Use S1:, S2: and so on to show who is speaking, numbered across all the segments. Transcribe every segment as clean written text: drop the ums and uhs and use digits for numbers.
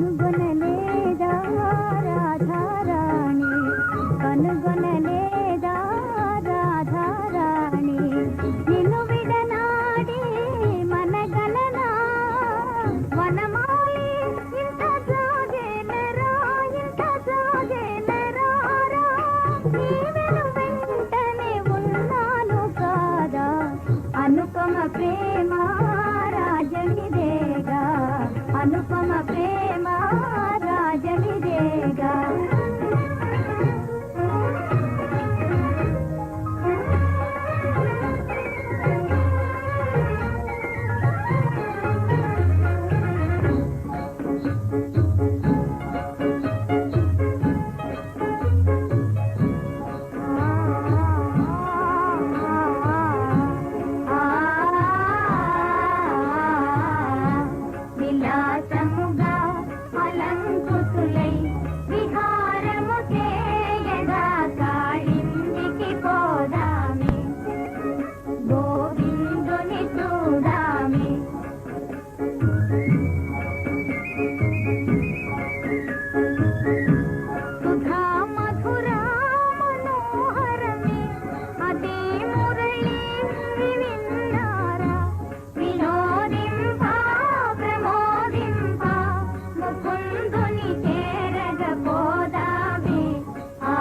S1: కనుగొనలేదా రాధారాణి కనుగొనలేదా రాధారాణి నిన్ను విడనాడి మనగలనా వనమాలి ఇంత జాగేనరా నీవెను వెంటనే ఉన్నాను కాదా అనుపమ ప్రేమ రాజమిదేగా అనుపమ ప్రేమ రాజమిదేగా విలాసముగా అలంకృతులై విహారము చేయగా కాళిందికి పోదామి గోవిందుని చూడామి సుధా మధురా మనోహరమే అదే మురళి విన్నారా వినోదింప ప్రమోదింప ముకుందుని చేరగ పోదామి ఆ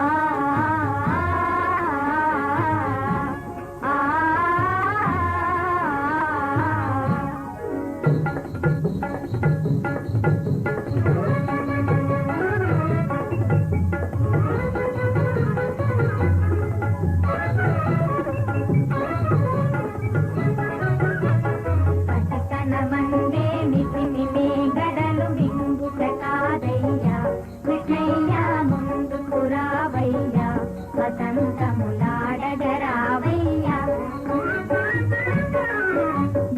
S1: పటకనమందే మిసిమిలే గడలు మింగుట కాదయ్యా కృష్ణయ్య ముందుకు రావయ్యా వసంతములాడగరావయ్యా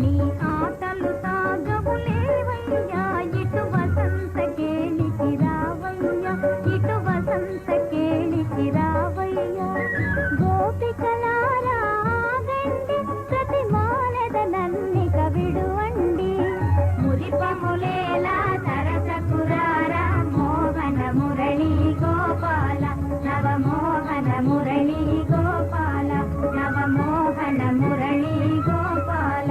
S1: నీ ఆటలు సాగవులేవయ్యా ఇటు వసంత కేళికి రావయ్యా ఇటు వసంత కేళికి రావయ్యా గోపికలారా ఆగండి ప్రతి మానద నన్నిక విడువండి మురిపములేలా సరసకురారా మోహన మురళీ గోపాల నవమోహన మురళీ గోపాల నవమోహన మురళీ గోపాల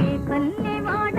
S1: ఏ పల్లె వాడ